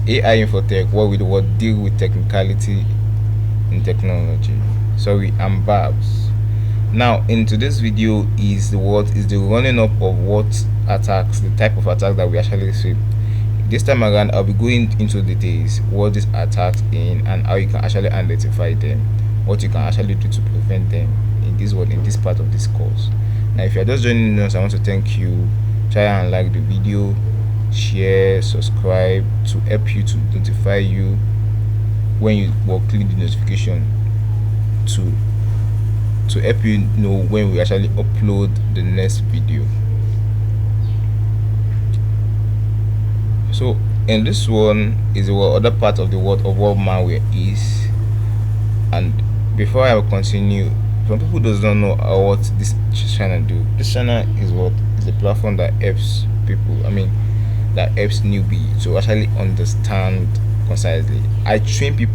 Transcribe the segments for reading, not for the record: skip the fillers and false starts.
AI Infotech, what we do, what deal with technicality in technology. Sorry, I'm Babs. Now, in today's video is the running up of what attacks, the type of attack that we actually see. This time around, I'll be going into details what these attacks in and how you can actually identify them, what you can actually do to prevent them in this part of this course. Now, if you're just joining us, I want to thank you. Try and like the video, share, subscribe to help you to notify you when you will click the notification to help you know when we actually upload the next video. So in this one is the other part of the word of what malware is. And before I will continue, some people does not know what this channel do. This channel is a platform that helps people, that helps newbie to actually understand concisely. I train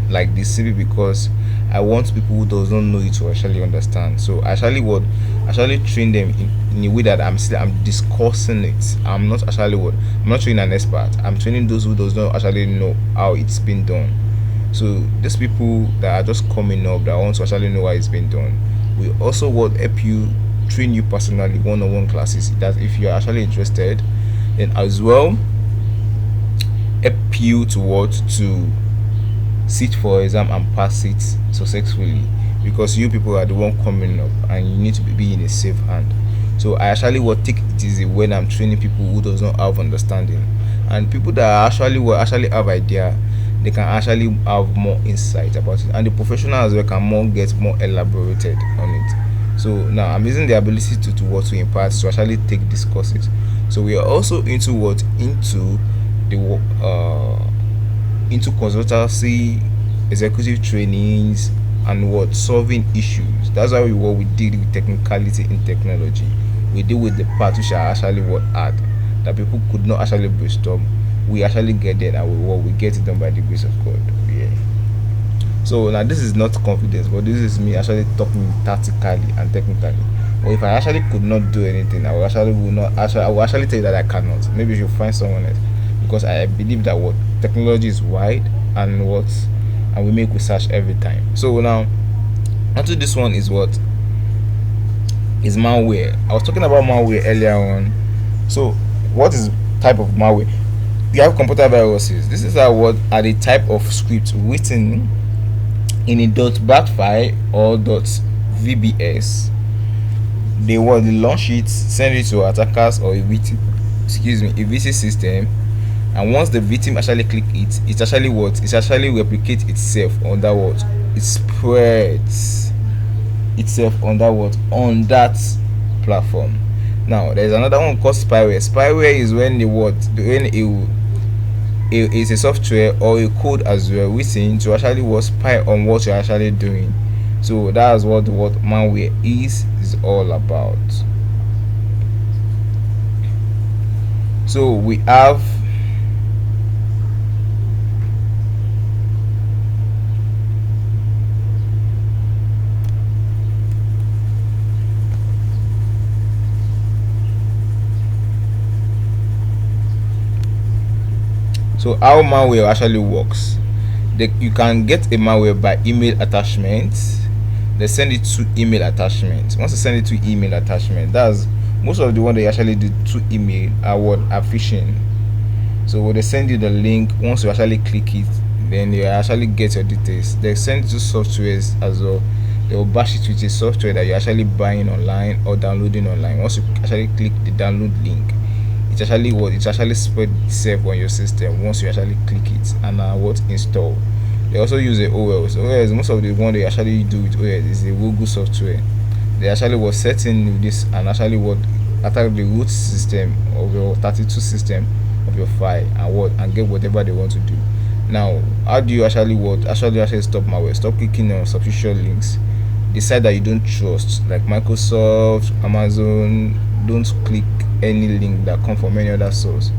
like this simply because I want people who does not know it to actually understand. So I actually train them in a way that I'm discussing it. I'm not training an expert. I'm training those who does not actually know how it's been done. So these people that are just coming up that want to actually know how it's been done, we also would help you, train you personally, one-on-one classes. That if you're actually interested, then as well help you to sit for exam and pass it successfully, because you people are the one coming up and you need to be in a safe hand. So I actually will take it easy when I'm training people who does not have understanding, and people that actually have idea, they can actually have more insight about it, and the professional as well can get more elaborated on it. So now I'm using the ability to impart to actually take these courses. So we are also into consultancy, executive trainings, and solving issues. That's why we deal with technicality in technology. We deal with the part which are actually hard, that people could not actually brainstorm. We actually get there, and we get it done by the grace of God. Yeah. So now this is not confidence, but this is me actually talking tactically and technically. But if I actually could not do anything, I will actually tell you that I cannot. Maybe you should find someone else, because I believe that technology is wide, and we make research every time. So now onto this one is malware. I was talking about malware earlier on. So what is type of malware? You have computer viruses. This is are the type of script written in a .bat file or .vbs. They launch it, send it to attackers or a VC system, and once the victim actually click it, it actually replicates itself on that it spreads itself on that platform. Now there's another one called spyware. Spyware is when it's a software or a code as well written to actually spy on what you're actually doing. So that's what malware is all about. So we have So how malware actually works? You can get a malware by email attachment. They send it to email attachment. Once they send it to email attachment, that's most of the one they actually do to email are phishing. So when they send you the link, once you actually click it, then you actually get your details. They send it to softwares as well. They will bash it with a software that you're actually buying online or downloading online. Once you actually click the download link, it actually spread itself on your system once you actually click it and install. They also use the OS. Most of the one they actually do with OS is the Google software. They actually setting with this and actually attack the root system of your 32 system of your file and get whatever they want to do. Now, how do you actually stop malware? Stop clicking on subscription links. Decide that you don't trust, like Microsoft, Amazon. Don't click any link that come from any other source.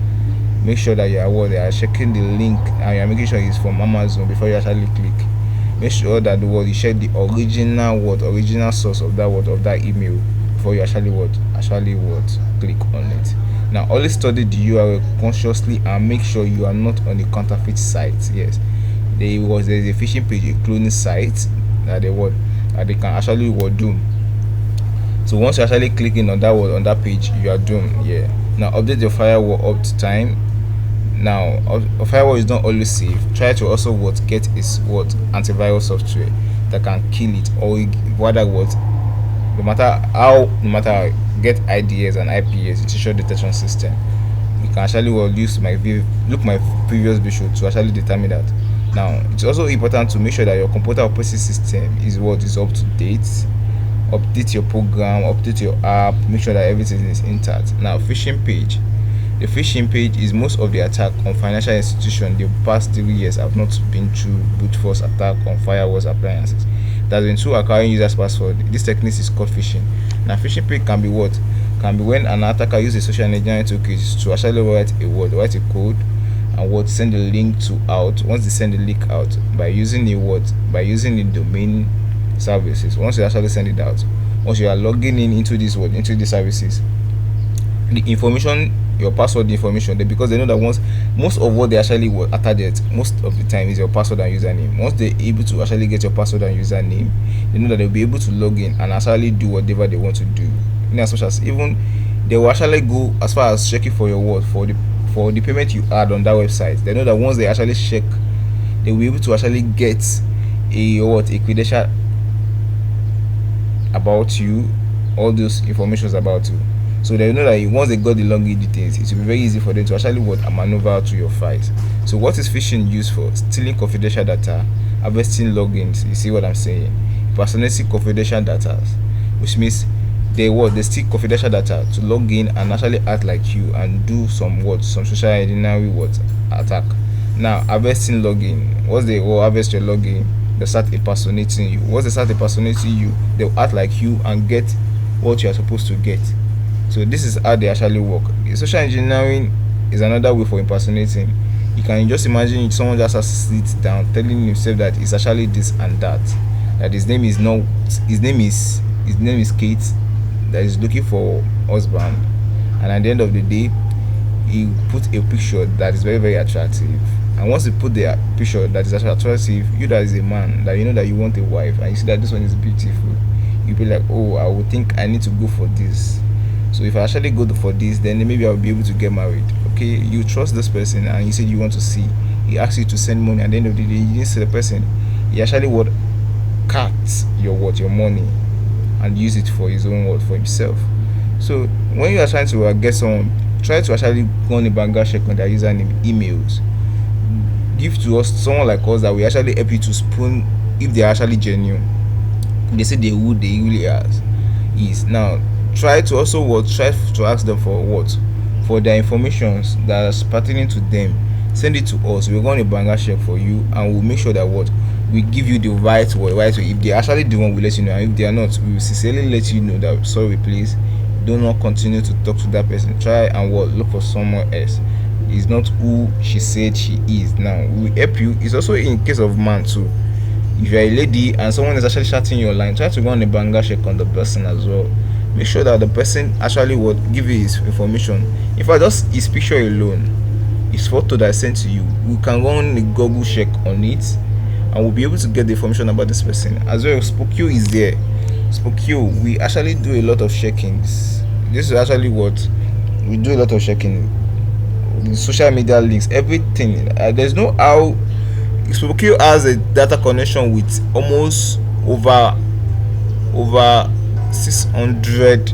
Make sure that you are checking the link and you're making sure it's from Amazon before you actually click. Make sure that you check the original source of that email before you actually click on it. Now always study the URL consciously and make sure you are not on a counterfeit site. Yes, there's a phishing page, a cloning site that they can actually do. So once you actually click in on that word on that page, you are doomed. Yeah. Now update your firewall up to time. Now a firewall is not always safe. Try to also get is antivirus software that can kill it, or rather no matter how, get IDS and IPS, intrusion detection system. You can actually use my previous video to actually determine that. Now it's also important to make sure that your computer operating system is up to date. Update your program, update your app, make sure that everything is intact. Now phishing page. The phishing page is most of the attack on financial institutions the past 3 years have not been through brute force attack on firewalls appliances. There's been through acquiring users' password. This technique is called phishing. Now phishing page can be when an attacker uses social engineering toolkits to actually write a code and send a link out. Once they send the link out by using the domain services, once you actually send it out, once you are logging into the services, the information, your password information, because they know that most of what they actually target most of the time is your password and username. Once they're able to actually get your password and username, they know that they'll be able to log in and actually do whatever they want to do. As much as even they will actually go as far as checking for your for the payment you add on that website. They know that once they actually check, they will be able to actually get a credential about you, all those informations about you. So they know that once they got the login details, it will be very easy for them to actually maneuver to your files. So what is phishing used for? Stealing confidential data, harvesting logins. You see what I'm saying? Personalizing confidential data, which means they steal confidential data to log in and actually act like you and do some social engineering attack. Now harvesting login. Once they harvest your login, they start impersonating you. Once they start impersonating you, they'll act like you and get what you are supposed to get. So this is how they actually work. Social engineering is another way for impersonating. You can just imagine someone just has to sit down telling himself that it's actually this and that. That his name is Kate, that is looking for husband, and at the end of the day, he put a picture that is very, very attractive. And once you put the picture that is attractive, you that is a man, that you know that you want a wife, and you see that this one is beautiful, you'll be like, oh, I would think I need to go for this. So if I actually go for this, then maybe I'll be able to get married. Okay, you trust this person and you said you want to see. He asks you to send money. At the end of the day, you didn't see the person. He actually cut your money and use it for his own for himself. So when you are trying to get someone, try to actually go on a background check on their username, emails. Give to us someone like us that will actually help you to spoon if they are actually genuine. They say they really is. Now try to ask them for their informations that is pertaining to them. Send it to us. We're going to banger check for you, and we'll make sure that we give you the right way. If they actually the one, we let you know, and if they are not, we will sincerely let you know that sorry, please do not continue to talk to that person. Try and look for someone else. It's not who she said she is. Now we will help you. It's also in case of man too. If you're a lady and someone is actually chatting your line, try to go on a banger check on the person as well. Make sure that the person actually give you his information. If I just his picture alone, his photo that I sent to you, we can run a Google check on it, and we'll be able to get the information about this person as well. Spokio is there. Spokio, we actually do a lot of checkings. This is actually what we do, a lot of checking. The social media links, everything. There's no how. Spokio has a data connection with almost over 600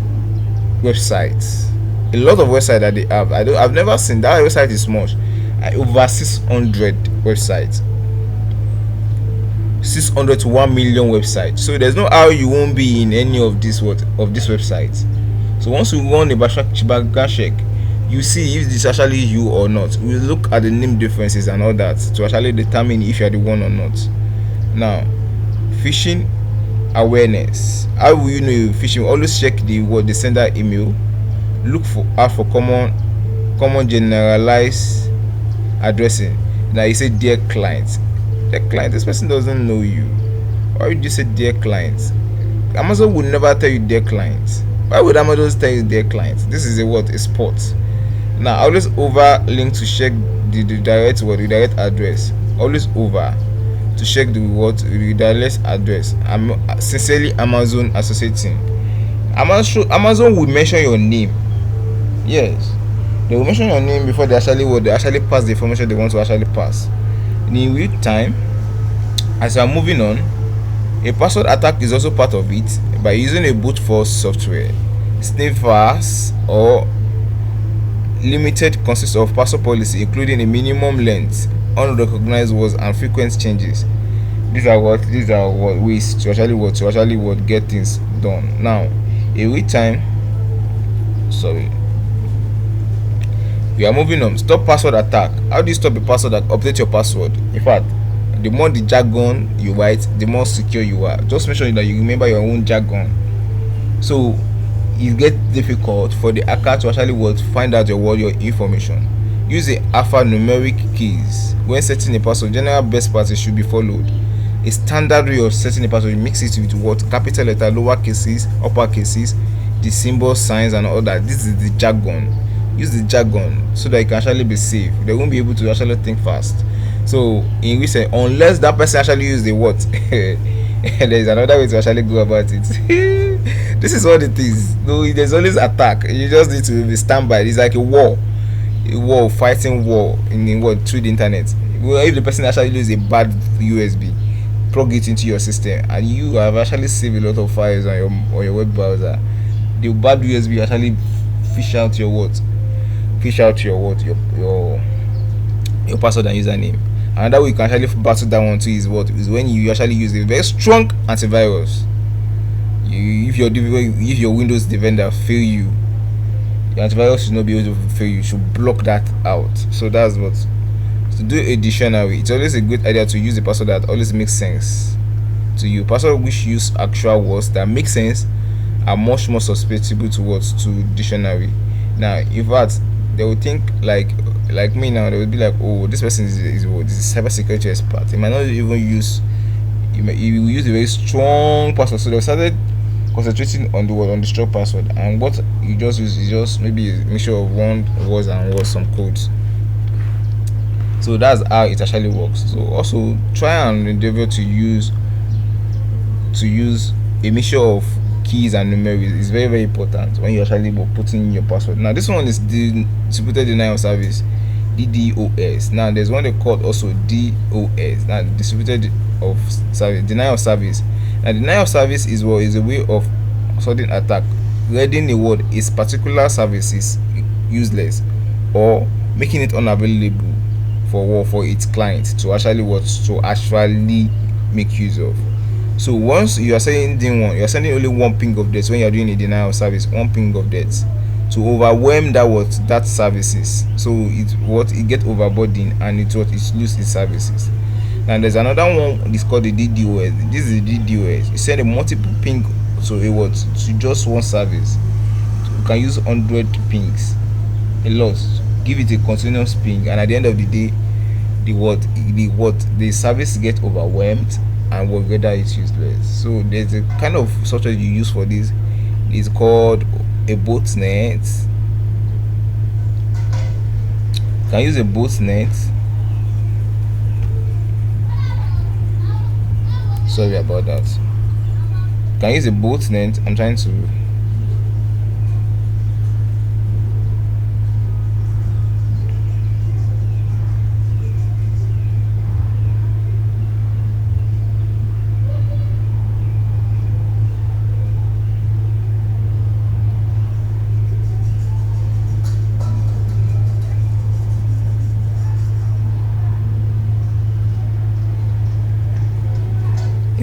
websites. A lot of websites that they have. I've never seen that website is much. Over 600 websites. 600 to 1 million websites. So there's no how you won't be in any of these websites. So once you run a background check, you see if it's actually you or not. We look at the name differences and all that to actually determine if you're the one or not. Now, phishing awareness. How will you know you're phishing? Always check the sender email. Look out for common generalized addressing. Now you say dear client. Dear client, this person doesn't know you. Why would you say dear client? Amazon would never tell you dear client. Why would Amazon tell you dear client? This is a sport. Now always over link to check the direct what the direct address. Always over to check the what the direct address. I'm sincerely Amazon associating. Amazon will mention your name. Yes, they will mention your name before they actually pass the information they want to actually pass. In real time, as I'm moving on, a password attack is also part of it by using a brute force software. Sniffers or limited consists of password policy including a minimum length, unrecognized words, and frequent changes. These are what ways to actually get things done. Now, in real time, sorry, we are moving on. Stop password attack. How do you stop a password attack? Update your password. In fact, the more the jargon you write, the more secure you are. Just make sure that you remember your own jargon. So it gets difficult for the hacker to actually find out your information. Use the alphanumeric keys when setting a password. General best practice should be followed. A standard way of setting a password, mix it with what capital letter, lower cases, upper cases, the symbol, signs, and all that. This is the jargon. Use the jargon so that you can actually be safe. They won't be able to actually think fast. So in recent, unless that person actually use the what there is another way to actually go about it. This is what it is. No, there's always attack. You just need to be standby. It's like a war fighting war in what through the internet. Well, if the person actually uses a bad USB, plug it into your system, and you have actually saved a lot of files on your web browser. The bad USB actually fish out your password and username. Another way you can actually battle that one too is when you actually use a very strong antivirus. If your Windows Defender fail you, your antivirus should not be able to fail you. You should block that out. So that's what. To do a dictionary, it's always a good idea to use a password that always makes sense to you. Password which use actual words that make sense are much more susceptible to dictionary. Now, in fact, they will think like me now. They will be like, oh, this person is a cybersecurity expert. He might not even use. He will use a very strong password. So they started concentrating on the strong password, and what you just use is just maybe a mixture of one words and some codes. So that's how it actually works. So also try and endeavor to use a mixture of keys and numerics. Is very, very important when you actually putting in your password. Now this one is the distributed denial of service, DDoS. Now there's one they called also DOS. Now distributed of service, denial of service. Now denial of service is a way of sudden attack, rendering a word is particular service is useless or making it unavailable for its client to actually make use of. So once you are sending only one ping of death when you are doing a denial of service, one ping of death to overwhelm that services. So it get overburdened and it lose its services. And there's another one, it's called the DDoS. This is the DDoS. You send a multiple ping to just one service. You can use 100 pings, a lot. Give it a continuous ping, and at the end of the day, the service get overwhelmed and will render it useless. So there's a kind of software you use for this. It's called a botnet. You can use a botnet. Sorry about that. You can use a botnet. I'm trying to.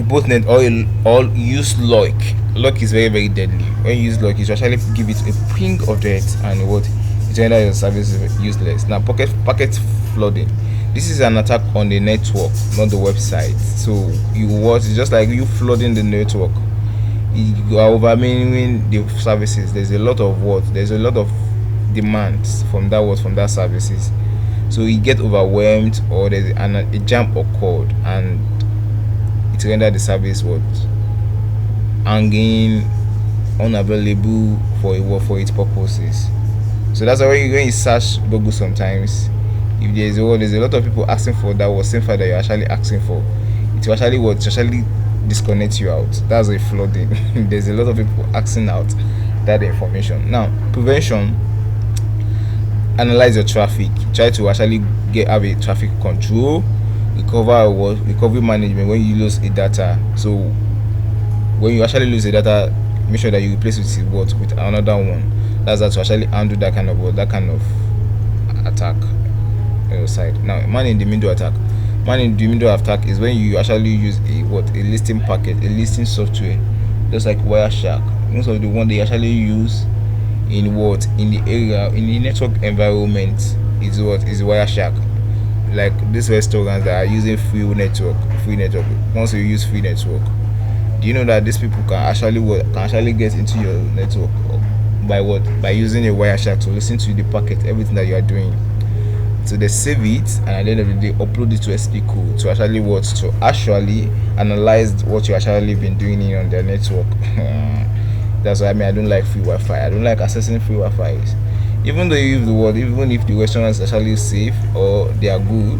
Botnet or use lock. Lock is very, very deadly. When you use lock, you actually give it a ping of death and it render your service useless. Now packet flooding. This is an attack on the network, not the website. So it's just like you flooding the network. You are overwhelming the services. There's a lot of demands from that services. So you get overwhelmed or there's a jam occurred and it render the service hanging unavailable for its purposes. So that's why when you search Google sometimes, if there's a lot of people asking for that what same file that you're actually asking for, it will actually what to actually disconnect you out. That's a flooding. There's a lot of people asking out that information. Now, prevention: analyze your traffic. Try to actually have a traffic control. Recovery management: when you lose a data. So when you actually lose a data, make sure that you replace it with another one. That's how to actually handle that kind of attack on your side. Now, man in the middle attack. Man in the middle attack is when you actually use a listing packet, a listing software, just like Wireshark. Most of the one they actually use in the area, in the network environment, is Wireshark. Like these restaurants that are using free network. Once you use free network, do you know that these people can actually get into your network by using a Wireshark to listen to the packet, everything that you are doing. So they save it, and at the end of the day upload it to SP code to actually analyze what you actually been doing in on their network. That's why I don't like free Wi-Fi. I don't like accessing free Wi-Fi. Even though even if the restaurant is actually safe or they are good,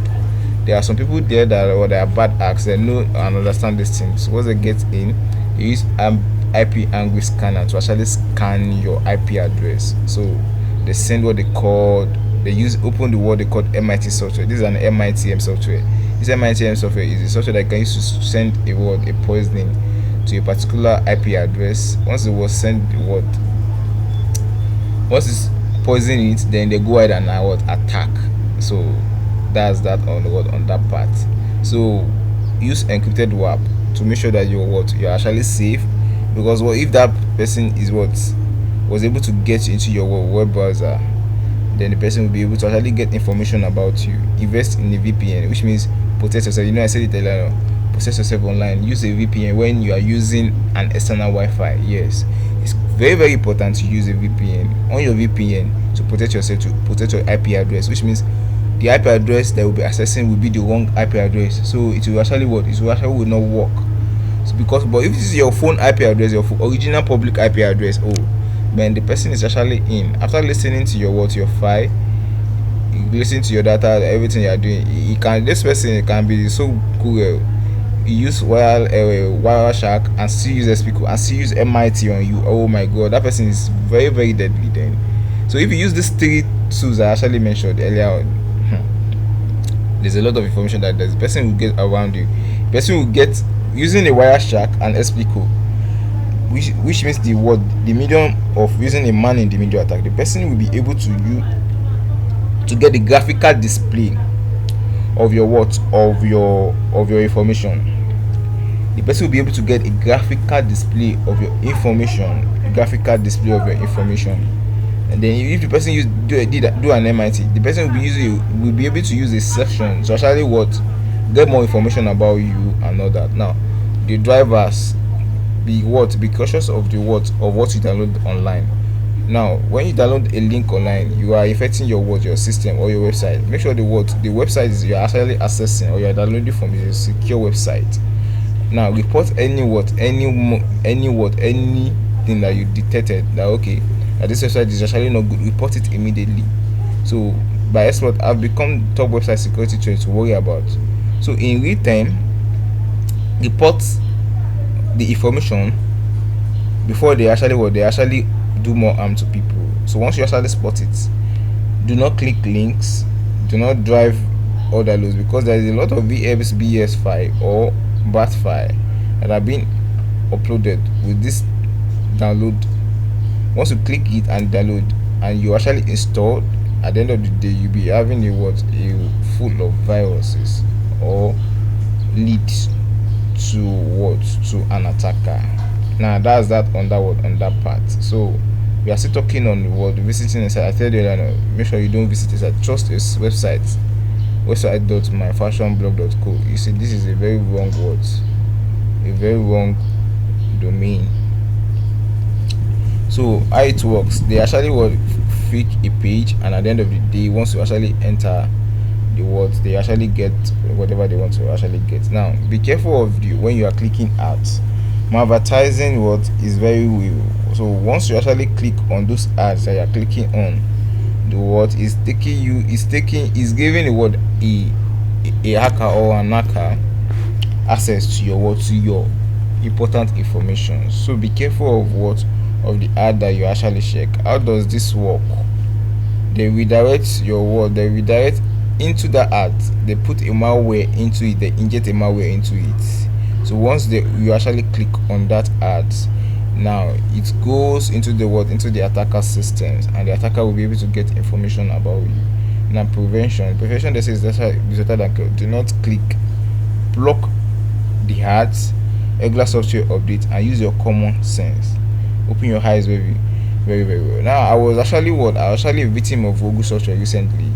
there are some people there they are bad acts. They know and understand these things. Once they get in, they use IP angle scanner to actually scan your IP address. So they send open the word they call MIT software. This is an MITM software. This MITM software is a software that can use to send a poisoning to a particular IP address. Once it's poisoning it, then they go ahead and attack. So that's that on that part. So use encrypted WAP to make sure that you're actually safe, because if that person was able to get into your web browser, then the person will be able to actually get information about you. Invest in a VPN, which means protect yourself. I said it earlier. Protect yourself online. Use a VPN when you are using an external Wi-Fi. Yes, it's very, very important to use a VPN on your VPN to protect yourself, to protect your IP address, which means the IP address that will be accessing will be the wrong IP address. So it will actually will not work. But if this is your phone IP address, your original public IP address, man, the person is actually in. After listening to your file, listening to your data, everything you are doing, this person can be so cool. He use Wireshark and still use SPCO and still use MIT on you. Oh my god, that person is very, very deadly then. So if you use these three tools I actually mentioned earlier on, there's a lot of information that the person will get around you. The person will get using a Wireshark and SPCO, which means the medium of using a man in the middle attack. The person will be able to get the graphical display of your information. The person will be able to get a graphical display of your information, and then if the person do an MIT, the person will be able to use a section to actually get more information about you and all that. Now, the drivers, be cautious of what you download online. Now, when you download a link online, you are affecting your system or your website. Make sure the website is you're actually accessing or you're downloading from is a secure website. Now, report anything that you detected that this website is actually not good. Report it immediately. So by expert, I've become top website security threat to worry about. So in real time, report the information before they actually do more harm to people. So once you actually spot it, do not click links, do not drive other loads, because there is a lot of VXBS file or BAT file that have been uploaded with this download. Once you click it and download and you actually install, at the end of the day you'll be having a full of viruses or leads to an attacker. Now that's that on that part. So we are still talking on visiting a site. I tell you, make sure you don't visit a site. Trust this website.myfashionblog.co. You see, this is a very wrong a very wrong domain. So how it works, they actually fake a page, and at the end of the day, once you actually enter the words, they actually get whatever they want to actually get. Now be careful of when you are clicking out. Malvertising is very real. So once you actually click on those ads that you are clicking on, out is taking you is giving a what a hacker or an hacker access to your what to your important information. So be careful of what of the ad that you actually check. How does this work? They redirect your word, they redirect into that ad, they put a malware into it, they inject a malware into it. So once you actually click on that ad, now it goes into the what into the attacker systems, and the attacker will be able to get information about you. Now prevention they say is better than do not click, block the ads, regular software update, and use your common sense. Open your eyes very well. Now I was actually a victim of Google software recently,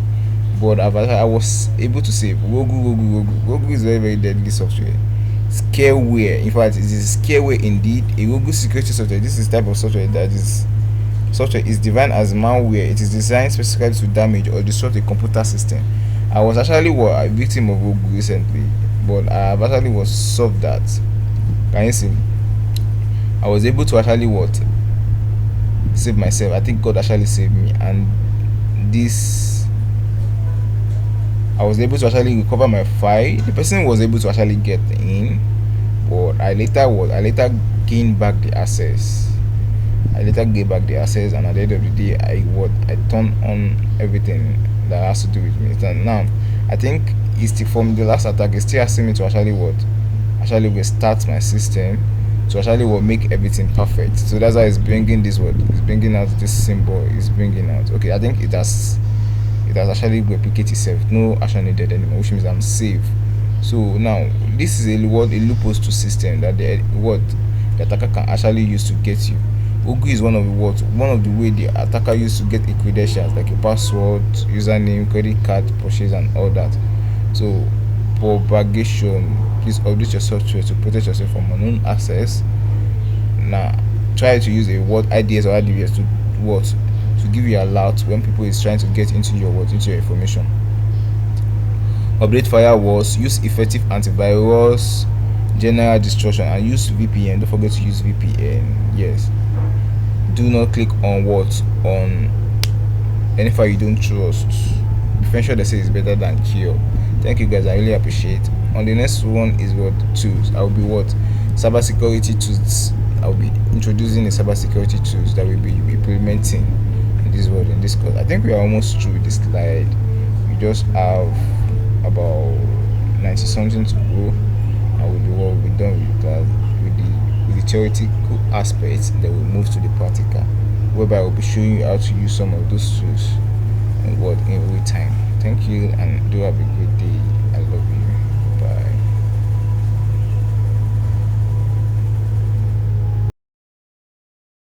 but I was able to save Google is very deadly software. Scareware, in fact, it is scareware indeed. A Google security software. This is type of software that is software is defined as malware. It is designed specifically to damage or destroy the computer system. I was actually a victim of Google recently, but I have actually was solved that. Can you see? I was able to actually save myself. I think God actually saved me, and this I was able to actually recover my file. The person was able to actually get in, but I later gained back the access. And at the end of the day, I turned on everything that has to do with me. So now I think it's from the last attack. It's still asking me to actually restart my system to actually make everything perfect. So that's why it's bringing this word. It's bringing out this symbol. It's bringing out. Okay, I think it has actually replicated itself. No action needed anymore, which means I'm safe. So now this is a loophole to system that the attacker can actually use to get you. Google is one of the way the attacker used to get a credentials like a password, username, credit card purchase, and all that. So propagation, please update your software to protect yourself from unknown access. Now try to use a IDS or IDVS to give you alert when people is trying to get into your information. Update firewalls, use effective antivirus, general destruction, and use VPN. Don't forget to use VPN. Yes. Do not click on any file you don't trust. Prevention they say is better than cure. Thank you guys, I really appreciate. On the next one is tools. I will be cybersecurity tools. I will be introducing the cybersecurity tools that we will be implementing in this course. I think we are almost through this slide. We just have about 90 something to go, and we'll be done with that. With the theoretical aspects, then we'll move to the practical, whereby I will be showing you how to use some of those tools in real time. Thank you, and do have a good day.